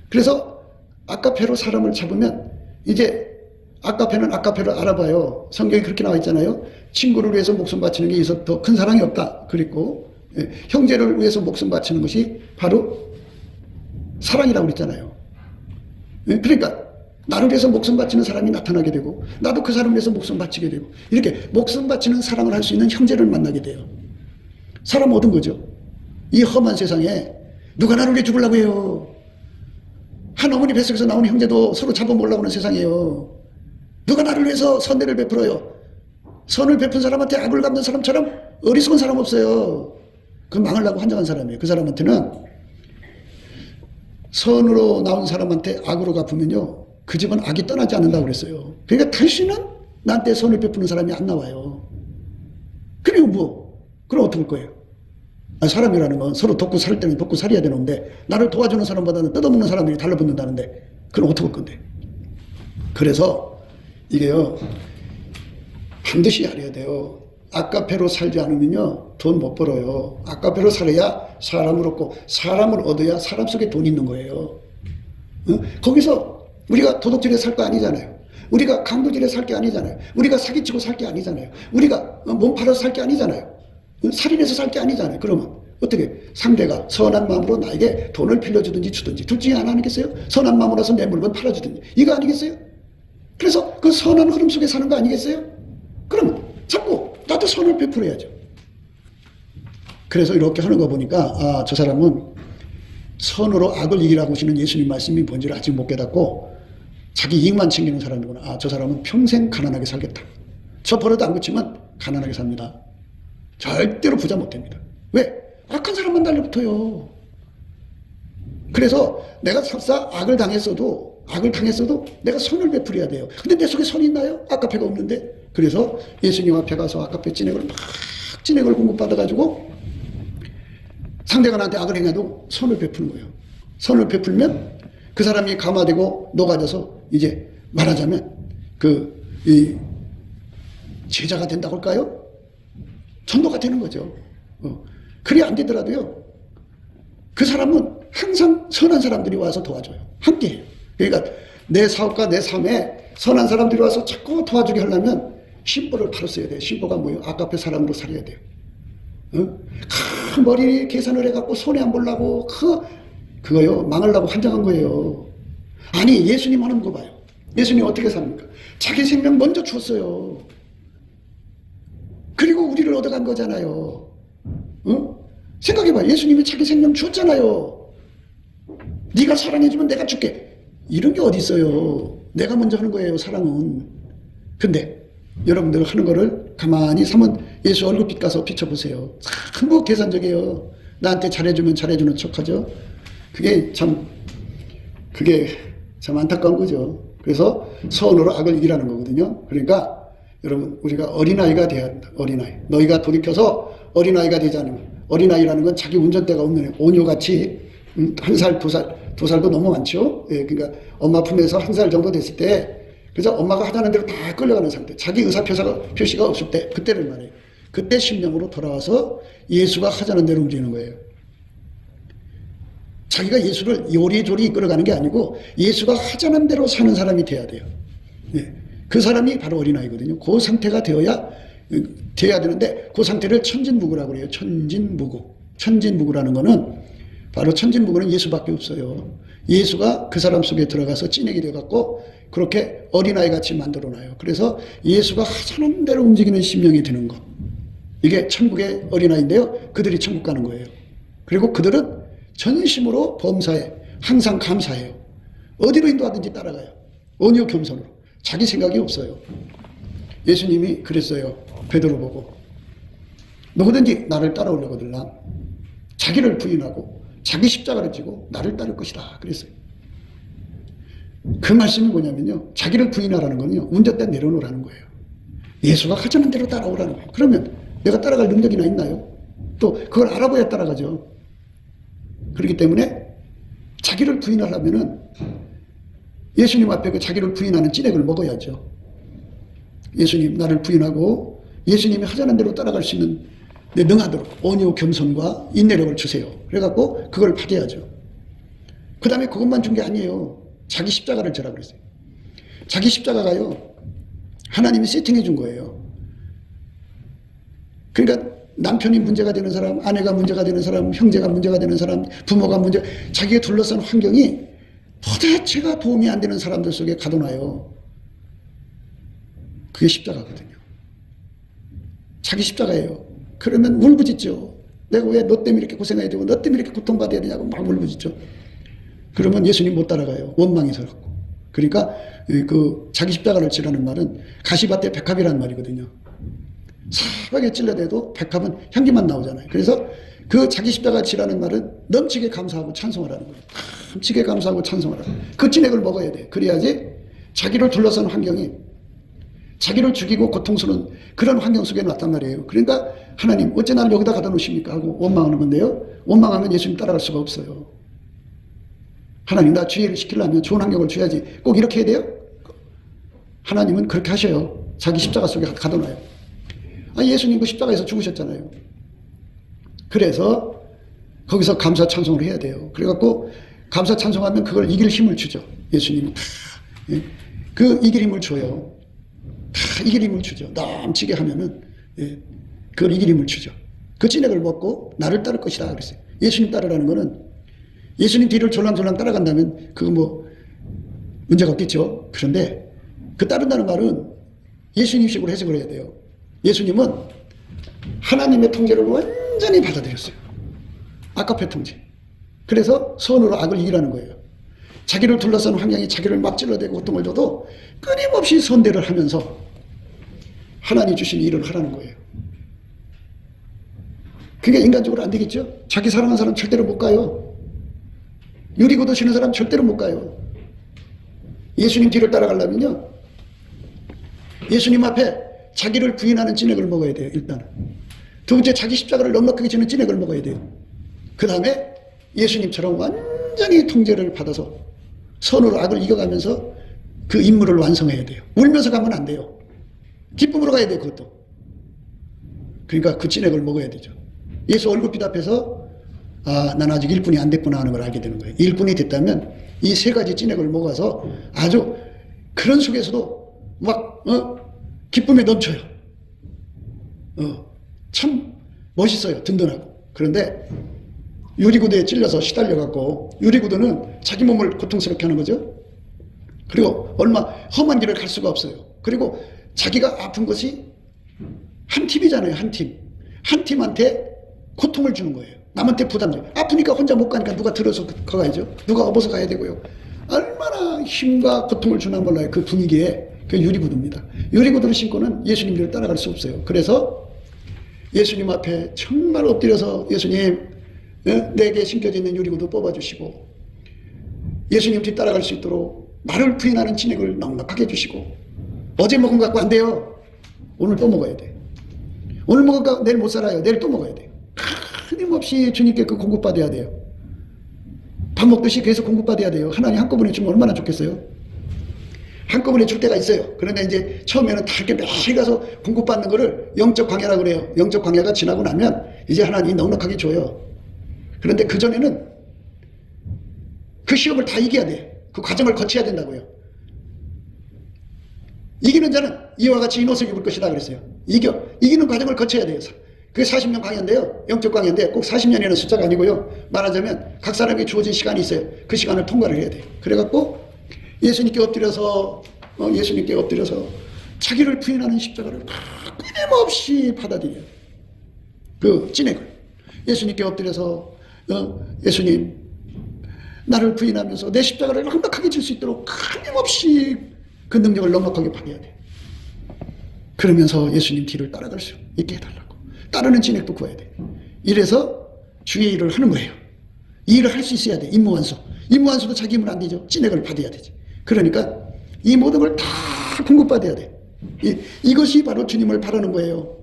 Speaker 1: 그래서 아까페로 사람을 잡으면 이제 아까페는 아까페로 알아봐요. 성경에 그렇게 나와 있잖아요. 친구를 위해서 목숨 바치는 게 있어 더 큰 사랑이 없다. 그랬고, 형제를 위해서 목숨 바치는 것이 바로 사랑이라고 그랬잖아요. 그러니까 나를 위해서 목숨 바치는 사람이 나타나게 되고 나도 그 사람을 위해서 목숨 바치게 되고 이렇게 목숨 바치는 사랑을 할 수 있는 형제를 만나게 돼요. 사람 얻은 거죠. 이 험한 세상에 누가 나를 위해 죽으려고 해요. 한 어머니 뱃속에서 나온 형제도 서로 잡아먹으려고 하는 세상이에요. 누가 나를 위해서 선대를 베풀어요. 선을 베푼 사람한테 악을 갚는 사람처럼 어리석은 사람 없어요. 그 망하려고 환장한 사람이에요. 그 사람한테는 선으로 나온 사람한테 악으로 갚으면요, 그 집은 악이 떠나지 않는다고 그랬어요. 그러니까 다시는 나한테 선을 베푸는 사람이 안 나와요. 그리고 뭐, 그럼 어떻게 할 거예요? 사람이라는 건 서로 돕고 살 때는 돕고 살아야 되는데 나를 도와주는 사람보다는 뜯어먹는 사람들이 달라붙는다는데 그럼 어떻게 할 건데? 그래서 이게요, 반드시 알아야 돼요. 아까페로 살지 않으면요, 돈 못 벌어요. 아까페로 살아야 사람을 얻고 사람을 얻어야 사람 속에 돈이 있는 거예요. 거기서 우리가 도둑질에 살 거 아니잖아요. 우리가 강도질에 살 게 아니잖아요. 우리가 사기치고 살 게 아니잖아요. 우리가 몸 팔아서 살 게 아니잖아요. 살인해서 살 게 아니잖아요. 그러면 어떻게 상대가 선한 마음으로 나에게 돈을 빌려주든지 주든지 둘 중에 하나 아니겠어요? 선한 마음으로서 내 물건 팔아주든지 이거 아니겠어요? 그래서 그 선한 흐름 속에 사는 거 아니겠어요? 그럼 자꾸 나도 선을 베풀어야죠. 그래서 이렇게 하는 거 보니까 저 사람은 선으로 악을 이기라고 하시는 예수님 말씀이 뭔지를 아직 못 깨닫고 자기 이익만 챙기는 사람이구나. 저 사람은 평생 가난하게 살겠다. 저 버릇 안 고치면 가난하게 삽니다. 절대로 부자 못 됩니다. 왜? 악한 사람만 달려붙어요. 그래서 내가 설사 악을 당했어도 내가 선을 베풀어야 돼요. 근데 내 속에 선이 있나요? 아까페가 없는데. 그래서 예수님 앞에 가서 아까페 진액을 공급받아가지고 상대가 나한테 악을 행해도 선을 베푸는 거예요. 선을 베풀면 그 사람이 감화되고 녹아져서 이제 말하자면 이 제자가 된다고 할까요? 전도가 되는 거죠. 그래 안 되더라도요, 그 사람은 항상 선한 사람들이 와서 도와줘요. 함께해요. 그러니까 내 사업과 내 삶에 선한 사람들이 와서 자꾸 도와주게 하려면 신보를 바로 써야 돼요. 신보가 뭐예요? 아까페 사람으로 살아야 돼요. 머리 계산을 해갖고 손해 안 보려고 그거요, 망하려고 환장한 거예요. 아니, 예수님 하는 거 봐요. 예수님 어떻게 삽니까? 자기 생명 먼저 줬어요. 그리고 우리를 얻어간 거잖아요. 생각해봐요. 예수님이 자기 생명 줬잖아요. 네가 사랑해주면 내가 줄게. 이런 게 어디 있어요. 내가 먼저 하는 거예요, 사랑은. 근데 여러분들 하는 거를 가만히 한번 예수 얼굴빛 가서 비춰보세요. 참 계산적이에요. 나한테 잘해주면 잘해주는 척하죠. 그게 참 안타까운 거죠. 그래서 선으로 악을 이기라는 거거든요. 그러니까 여러분, 우리가 어린아이가 돼야 한다. 어린아이. 너희가 돌이켜서 어린아이가 되지 않으면, 어린아이라는 건 자기 운전대가 없는 오녀같이 1살, 2살도 너무 많죠. 예, 그러니까 엄마 품에서 1살 정도 됐을 때 그래서 엄마가 하자는 대로 다 끌려가는 상태, 자기 의사 표시가 없을 때, 그때를 말해요. 그때 심령으로 돌아와서 예수가 하자는 대로 움직이는 거예요. 자기가 예수를 요리조리 이끌어가는 게 아니고 예수가 하자는 대로 사는 사람이 돼야 돼요. 예. 그 사람이 바로 어린아이거든요. 그 상태가 되어야 되는데, 그 상태를 천진무구라고 그래요. 천진무구. 천진무구라는 거는 바로 천진무구는 예수밖에 없어요. 예수가 그 사람 속에 들어가서 찐액이 돼갖고 그렇게 어린아이 같이 만들어놔요. 그래서 예수가 하자는 대로 움직이는 심령이 되는 거. 이게 천국의 어린아이인데요. 그들이 천국 가는 거예요. 그리고 그들은 전심으로 범사에 항상 감사해요. 어디로 인도하든지 따라가요. 온유 겸손으로. 자기 생각이 없어요. 예수님이 그랬어요. 베드로 보고. 누구든지 나를 따라오려거든 자기를 부인하고 자기 십자가를 지고 나를 따를 것이다. 그랬어요. 그 말씀이 뭐냐면요. 자기를 부인하라는 거는요. 운전대 내려놓으라는 거예요. 예수가 하자는 대로 따라오라는 거예요. 그러면 내가 따라갈 능력이나 있나요? 또 그걸 알아봐야 따라가죠. 그렇기 때문에 자기를 부인하려면은 예수님 앞에 그 자기를 부인하는 찐액을 먹어야죠. 예수님 나를 부인하고 예수님이 하자는 대로 따라갈 수 있는 능하도록 온유 겸손과 인내력을 주세요. 그래갖고 그걸 받아야죠. 그 다음에 그것만 준 게 아니에요. 자기 십자가를 지라 그랬어요. 자기 십자가가요. 하나님이 세팅해 준 거예요. 그러니까 남편이 문제가 되는 사람, 아내가 문제가 되는 사람, 형제가 문제가 되는 사람, 부모가 자기가 둘러싼 환경이 도대체가 도움이 안 되는 사람들 속에 가둬놔요. 그게 십자가거든요. 자기 십자가예요. 그러면 울부짖죠. 내가 왜 너 때문에 이렇게 고생해야 되고 너 때문에 이렇게 고통받아야 되냐고 막 울부짖죠. 그러면 예수님 못 따라가요. 원망이 서갖고. 그러니까 그 자기 십자가를 지라는 말은 가시밭에 백합이라는 말이거든요. 사박에 찔러대도 백합은 향기만 나오잖아요. 그래서 그 자기 십자가 지라는 말은 넘치게 감사하고 찬송하라는 거예요. 넘치게 감사하고 찬송하라는 거예요. 그 찐액을 먹어야 돼. 그래야지 자기를 둘러싼 환경이 자기를 죽이고 고통스러운 그런 환경 속에 놨단 말이에요. 그러니까 하나님 어째 나를 여기다 가다 놓으십니까 하고 원망하는 건데요. 원망하면 예수님 따라갈 수가 없어요. 하나님 나 주의를 시키려면 좋은 환경을 줘야지 꼭 이렇게 해야 돼요? 하나님은 그렇게 하셔요. 자기 십자가 속에 가둬놔요. 예수님 그 십자가에서 죽으셨잖아요. 그래서 거기서 감사 찬송을 해야 돼요. 그래갖고 감사 찬송하면 그걸 이길 힘을 주죠. 예수님은 다 그 이길 힘을 줘요. 다 이길 힘을 주죠. 넘치게 하면은 그걸 이길 힘을 주죠. 그 찐액을 먹고 나를 따를 것이다 그랬어요. 예수님 따르라는 거는 예수님 뒤를 졸랑졸랑 따라간다면 그거 뭐 문제가 없겠죠. 그런데 그 따른다는 말은 예수님식으로 해석을 해야 돼요. 예수님은 하나님의 통제를 완전히 받아들였어요. 아까페 통제. 그래서 선으로 악을 이기라는 거예요. 자기를 둘러싼 환경이 자기를 막 찔러대고 고통을 줘도 끊임없이 선대를 하면서 하나님 주신 일을 하라는 거예요. 그게 인간적으로 안 되겠죠? 자기 사랑하는 사람 절대로 못 가요. 유리구도 치는 사람 절대로 못 가요. 예수님 뒤를 따라가려면요. 예수님 앞에 자기를 부인하는 찐액을 먹어야 돼요. 일단은. 두 번째 자기 십자가를 넉넉하게 지는 찐액을 먹어야 돼요. 그 다음에 예수님처럼 완전히 통제를 받아서 선으로 악을 이겨가면서 그 임무를 완성해야 돼요. 울면서 가면 안 돼요. 기쁨으로 가야 돼요. 그것도. 그러니까 그 찐액을 먹어야 되죠. 예수 얼굴빛 앞에서 난 아직 일꾼이 안 됐구나 하는 걸 알게 되는 거예요. 일꾼이 됐다면 이 세 가지 찐액을 먹어서 아주 그런 속에서도 막 기쁨에 넘쳐요. 참 멋있어요. 든든하고. 그런데 유리구두에 찔려서 시달려갖고 유리구두는 자기 몸을 고통스럽게 하는 거죠. 그리고 얼마 험한 길을 갈 수가 없어요. 그리고 자기가 아픈 것이 한 팀이잖아요. 한 팀. 한 팀한테 고통을 주는 거예요. 남한테 부담 줘요. 아프니까 혼자 못 가니까 누가 들어서 가야죠. 누가 업어서 가야 되고요. 얼마나 힘과 고통을 주나 몰라요. 그 분위기에 그 유리구두입니다. 유리구두를 신고는 예수님을 따라갈 수 없어요. 그래서 예수님 앞에 정말 엎드려서 예수님 내게 신겨져 있는 유리구두 뽑아주시고 예수님 뒤 따라갈 수 있도록 나를 부인하는 진액을 넉넉하게 해주시고 어제 먹은 거 갖고 안 돼요. 오늘 또 먹어야 돼. 오늘 먹을까 내일 못 살아요. 내일 또 먹어야 돼. 끊임없이 주님께 그 공급받아야 돼요. 밥 먹듯이 계속 공급받아야 돼요. 하나님 한꺼번에 주면 얼마나 좋겠어요. 한꺼번에 줄 때가 있어요. 그런데 이제 처음에는 다 이렇게 매일 가서 공급받는 거를 영적 광야라고 그래요. 영적 광야가 지나고 나면 이제 하나님이 넉넉하게 줘요. 그런데 그전에는 그 시험을 다 이겨야 돼. 그 과정을 거쳐야 된다고요. 이기는 자는 이와 같이 흰 옷을 입을 것이다 그랬어요. 이기는 과정을 거쳐야 돼요. 그게 40년 광야인데요. 영적 광야인데 꼭 40년이라는 숫자가 아니고요. 말하자면 각 사람에게 주어진 시간이 있어요. 그 시간을 통과를 해야 돼요. 그래갖고 예수님께 엎드려서 자기를 부인하는 십자가를 끊임없이 받아들여요. 그 진액을. 예수님께 엎드려서 예수님 나를 부인하면서 내 십자가를 넉넉하게 줄 수 있도록 끊임없이 그 능력을 넉넉하게 받아야 돼. 그러면서 예수님 뒤를 따라갈 수 있게 해달라고. 따르는 진액도 구해야 돼. 이래서 주의 일을 하는 거예요. 이 일을 할 수 있어야 돼. 임무완수. 임무완수도 자기 힘은 안 되죠. 진액을 받아야 되지. 그러니까 이 모든 걸 다 공급받아야 돼. 이것이 바로 주님을 바라는 거예요.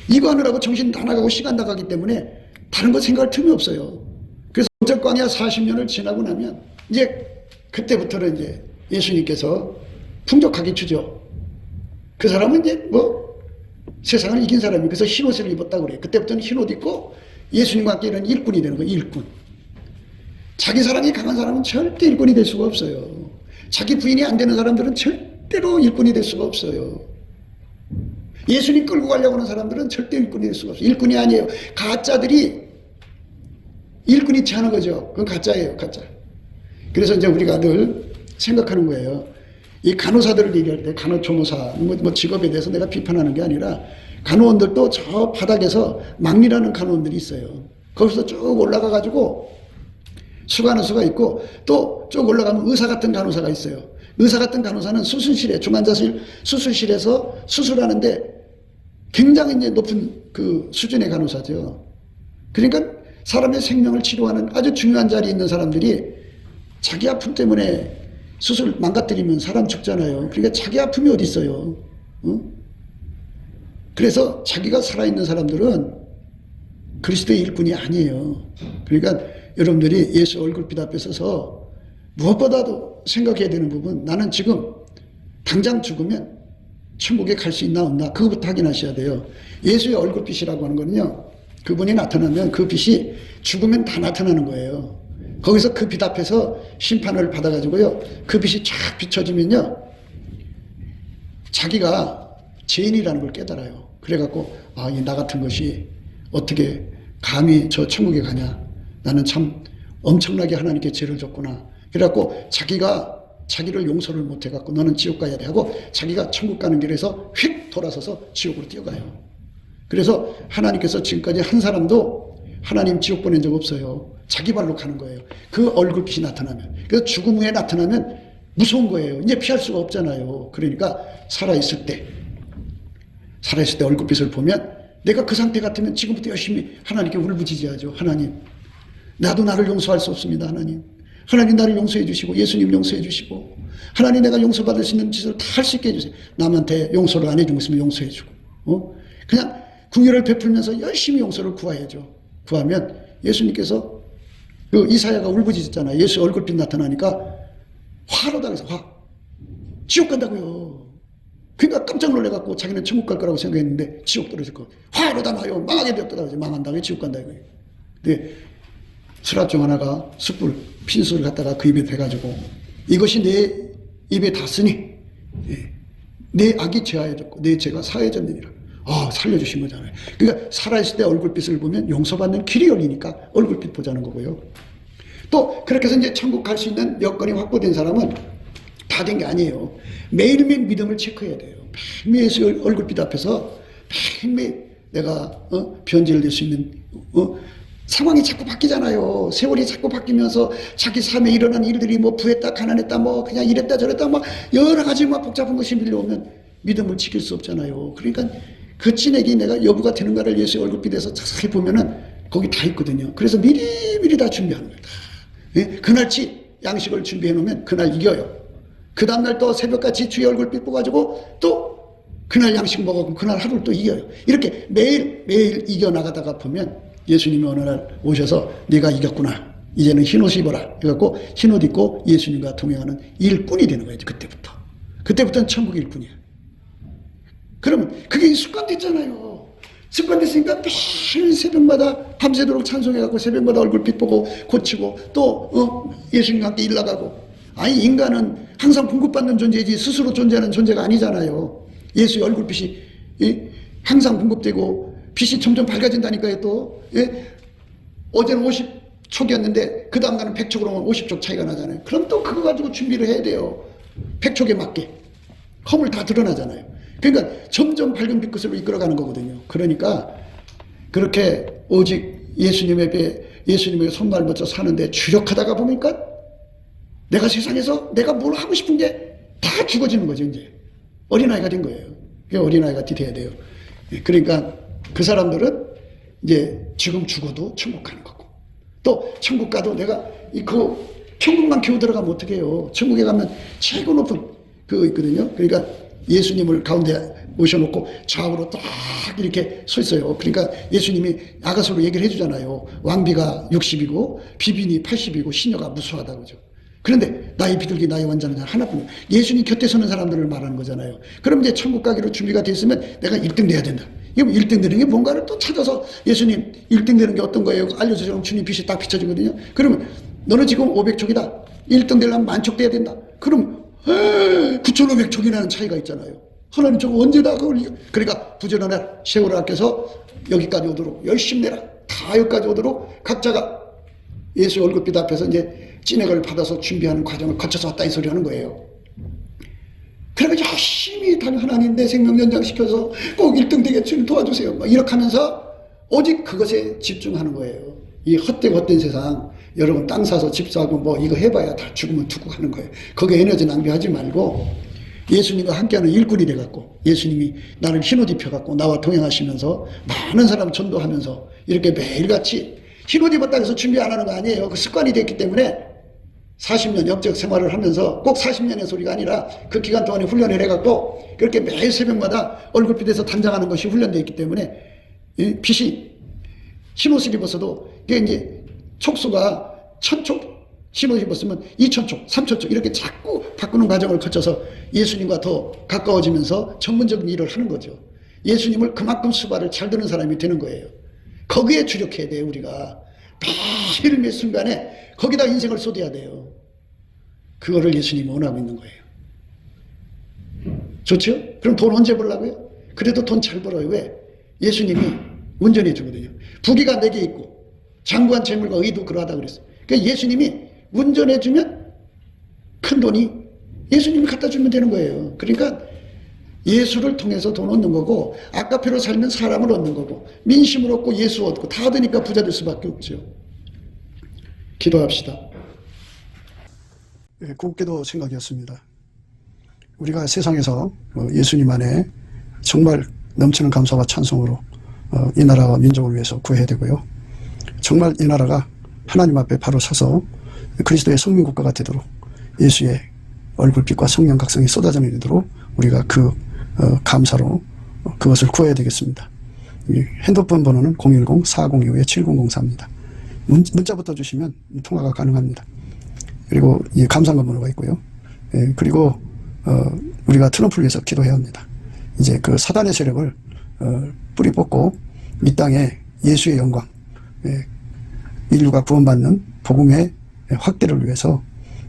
Speaker 1: 이거 하느라고 정신 다 나가고 시간 나가기 때문에 다른 거 생각할 틈이 없어요. 그래서 영적 광야 40년을 지나고 나면 이제 그때부터는 이제 예수님께서 풍족하게 주죠. 그 사람은 이제 뭐 세상을 이긴 사람이 그래서 흰옷을 입었다고 그래요. 그때부터는 흰옷 입고 예수님과 함께 이런 일꾼이 되는 거예요. 일꾼. 자기 사랑이 강한 사람은 절대 일꾼이 될 수가 없어요. 자기 부인이 안 되는 사람들은 절대로 일꾼이 될 수가 없어요. 예수님 끌고 가려고 하는 사람들은 절대 일꾼이 될 수가 없어요. 일꾼이 아니에요. 가짜들이 일꾼이 취하는 거죠. 그건 가짜예요. 가짜. 그래서 이제 우리가 늘 생각하는 거예요. 이 간호사들을 얘기할 때 간호조무사 뭐 직업에 대해서 내가 비판하는 게 아니라 간호원들도 저 바닥에서 막리라는 간호원들이 있어요. 거기서 쭉 올라가 가지고 수간호사가 있고 또 쭉 올라가면 의사 같은 간호사가 있어요. 의사 같은 간호사는 수술실에 중환자실 수술실에서 수술하는데 굉장히 이제 높은 그 수준의 간호사죠. 그러니까 사람의 생명을 치료하는 아주 중요한 자리에 있는 사람들이 자기 아픔 때문에 수술 망가뜨리면 사람 죽잖아요. 그러니까 자기 아픔이 어디 있어요. 그래서 자기가 살아있는 사람들은 그리스도의 일꾼이 아니에요. 그러니까 여러분들이 예수 얼굴빛 앞에 서서 무엇보다도 생각해야 되는 부분, 나는 지금 당장 죽으면 천국에 갈 수 있나 없나 그거부터 확인하셔야 돼요. 예수의 얼굴빛이라고 하는 거는요, 그분이 나타나면 그 빛이 죽으면 다 나타나는 거예요. 거기서 그 빛 앞에서 심판을 받아가지고요, 그 빛이 쫙 비춰지면요, 자기가 죄인이라는 걸 깨달아요. 그래갖고 이 나 같은 것이 어떻게 감히 저 천국에 가냐, 나는 참 엄청나게 하나님께 죄를 졌구나. 그래갖고 자기가 자기를 용서를 못해갖고 너는 지옥 가야 돼 하고 자기가 천국 가는 길에서 휙 돌아서서 지옥으로 뛰어가요. 그래서 하나님께서 지금까지 한 사람도 하나님 지옥 보낸 적 없어요. 자기 발로 가는 거예요. 그 얼굴빛이 나타나면. 그래서 죽음 후에 나타나면 무서운 거예요. 이제 피할 수가 없잖아요. 그러니까 살아있을 때 얼굴빛을 보면 내가 그 상태 같으면 지금부터 열심히 하나님께 울부짖어야죠. 하나님, 나도 나를 용서할 수 없습니다. 하나님 나를 용서해 주시고 예수님 용서해 주시고 하나님 내가 용서받을 수 있는 짓을 다 할 수 있게 해주세요. 남한테 용서를 안 해주고 있으면 용서해 주고 그냥 긍휼을 베풀면서 열심히 용서를 구해야죠. 구하면 예수님께서 그 이사야가 울부짖었잖아요. 예수 얼굴빛 나타나니까 화로 당해서 지옥 간다고요. 그러니까 깜짝 놀래갖고 자기는 천국 갈 거라고 생각했는데 지옥 떨어질 거. 화로 당하여 망하게 되었더라. 망한다고 지옥 간다 이거예요. 근데 수라종 하나가 숯불 핀수를 갖다가 그 입에 대가지고 이것이 내 입에 닿으니 내 악이 제하여졌고 내 죄가 사해졌느니라. 살려주신 거잖아요. 그러니까 살아있을 때 얼굴빛을 보면 용서받는 길이 열리니까 얼굴빛 보자는 거고요. 또 그렇게 해서 이제 천국 갈 수 있는 여건이 확보된 사람은 다 된 게 아니에요. 매일매일 믿음을 체크해야 돼요. 매일매일 예수 얼굴빛 앞에서 매일매일 내가 변질될 수 있는
Speaker 2: 상황이 자꾸 바뀌잖아요. 세월이 자꾸 바뀌면서 자기 삶에 일어난 일들이 뭐 부했다 가난했다 뭐 그냥 이랬다 저랬다 막 여러 가지 막 복잡한 것이 밀려오면 믿음을 지킬 수 없잖아요. 그러니까 그 진액이 내가 여부가 되는가를 예수의 얼굴빛에서 자세히 보면은 거기 다 있거든요. 그래서 미리미리 다 준비하는 거예요. 예? 그날치 양식을 준비해 놓으면 그날 이겨요. 그 다음날 또 새벽같이 주의 얼굴빛 보가지고 또 그날 양식 먹어보면 그날 하루를 또 이겨요. 이렇게 매일 이겨나가다가 보면 예수님이 어느 날 오셔서 네가 이겼구나. 이제는 흰옷 입어라. 그래갖고 흰옷 입고 예수님과 동행하는 일꾼이 되는 거예요. 그때부터. 그때부터는 천국 일꾼이에요. 그러면 그게 습관됐잖아요. 습관됐으니까 매일 새벽마다 밤새도록 찬송해갖고 새벽마다 얼굴빛 보고 고치고 또 예수님과 함께 일 나가고. 아니 인간은 항상 공급받는 존재이지 스스로 존재하는 존재가 아니잖아요. 예수의 얼굴빛이 항상 공급되고 빛이 점점 밝아진다니까요. 또 어제는 50촉이었는데 그 다음 날은 100촉으로 오면 50촉 차이가 나잖아요. 그럼 또 그거 가지고 준비를 해야 돼요. 100촉에 맞게. 허물 다 드러나잖아요. 그러니까 점점 밝은 빛끝으로 이끌어가는 거거든요. 그러니까 그렇게 오직 예수님에게 손발 맞춰 사는데 주력하다가 보니까 내가 세상에서 내가 뭘 하고 싶은 게 다 죽어지는 거죠. 이제 어린아이가 된 거예요. 어린아이가 돼야 돼요. 그러니까 그 사람들은 이제 지금 죽어도 천국 가는 거고 또 천국 가도 내가 그 천국만 겨우 들어가면 어떻게 해요. 천국에 가면 최고 높은 그거 있거든요. 그러니까 예수님을 가운데 모셔놓고 좌우로 딱 이렇게 서 있어요. 그러니까 예수님이 아가서로 얘기를 해주잖아요. 왕비가 60이고 비빈이 80이고 시녀가 무수하다고 그러죠. 그런데 나의 비둘기 나의 완전한 하나뿐이야. 예수님 곁에 서는 사람들을 말하는 거잖아요. 그럼 이제 천국 가기로 준비가 돼 있으면 내가 1등 돼야 된다. 이거 1등 되는 게 뭔가를 또 찾아서 예수님 1등 되는 게 어떤 거예요? 알려주시면 주님 빛이 딱 비춰지거든요. 그러면 너는 지금 500촉이다. 1등 되려면 10,000촉 돼야 된다. 그럼 9,500촉이라는 차이가 있잖아요. 하나님 저거 언제 다 그걸 그러니까 부지런한 세월을 아껴서 여기까지 오도록 열심히 내라. 다 여기까지 오도록 각자가 예수 얼굴빛 앞에서 이제 찐액을 받아서 준비하는 과정을 거쳐서 왔다 이 소리 하는 거예요. 그러니까 열심히 하나님 내 생명 연장시켜서 꼭 1등 되게 주님 도와주세요. 막 이렇게 하면서 오직 그것에 집중하는 거예요. 이 헛된 세상 여러분 땅 사서 집 사고 뭐 이거 해봐야 다 죽으면 두고 가는 거예요. 거기에 에너지 낭비하지 말고 예수님과 함께하는 일꾼이 돼갖고 예수님이 나를 흰옷 입혀갖고 나와 동행하시면서 많은 사람 전도하면서 이렇게 매일같이 흰옷 입었다고 해서 준비 안 하는 거 아니에요. 그 습관이 됐기 때문에 40년 영적 생활을 하면서 꼭 40년의 소리가 아니라 그 기간 동안에 훈련을 해갖고 그렇게 매일 새벽마다 얼굴빛에서 단장하는 것이 훈련되어 있기 때문에 빛이 흰옷을 입었어도 이게 이제 촉수가 1000촉 흰옷 입었으면 2000촉, 3000촉 이렇게 자꾸 바꾸는 과정을 거쳐서 예수님과 더 가까워지면서 전문적인 일을 하는 거죠. 예수님을 그만큼 수발을 잘 드는 사람이 되는 거예요. 거기에 주력해야 돼요. 우리가 매일 매 순간에 거기다 인생을 쏟아야 돼요. 그거를 예수님이 원하고 있는 거예요. 좋죠? 그럼 돈 언제 벌라고요? 그래도 돈 잘 벌어요. 왜? 예수님이 운전해 주거든요. 부귀가 내게 있고 장구한 재물과 의도 그러하다 그랬어요. 그러니까 예수님이 운전해 주면 큰 돈이 예수님이 갖다 주면 되는 거예요. 그러니까 예수를 통해서 돈 얻는 거고 아까표로 살면 사람을 얻는 거고 민심을 얻고 예수 얻고 다 얻으니까 부자 될 수밖에 없죠. 기도합시다.
Speaker 1: 곱게도 생각이었습니다. 우리가 세상에서 예수님 안에 정말 넘치는 감사와 찬송으로 이 나라와 민족을 위해서 구해야 되고요. 정말 이 나라가 하나님 앞에 바로 서서 그리스도의 성민국가가 되도록 예수의 얼굴빛과 성령 각성이 쏟아져 내리도록 우리가 그 감사로 그것을 구해야 되겠습니다. 핸드폰 번호는 010-4025-7004입니다. 문자부터 주시면 통화가 가능합니다. 그리고 이 감사한 번호가 있고요. 그리고 우리가 트럼프를 위해서 기도해야 합니다. 이제 그 사단의 세력을 뿌리 뽑고 이 땅에 예수의 영광, 인류가 구원받는 복음의 확대를 위해서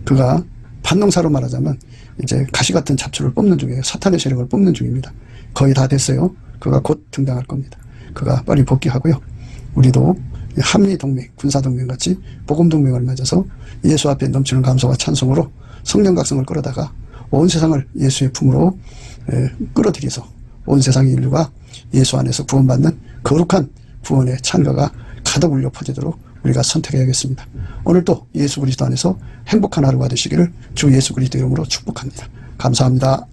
Speaker 1: 그가 반농사로 말하자면 이제 가시 같은 잡초를 뽑는 중이에요. 사탄의 세력을 뽑는 중입니다. 거의 다 됐어요. 그가 곧 등장할 겁니다. 그가 빨리 복귀하고요. 우리도 한미동맹, 군사동맹같이 복음동맹을 맺어서 예수 앞에 넘치는 감사와 찬송으로 성령 각성을 끌어다가 온 세상을 예수의 품으로 끌어들여서 온 세상의 인류가 예수 안에서 구원받는 거룩한 구원의 찬가가 가득 울려 퍼지도록 우리가 선택해야겠습니다. 오늘도 예수 그리스도 안에서 행복한 하루가 되시기를 주 예수 그리스도 이름으로 축복합니다. 감사합니다.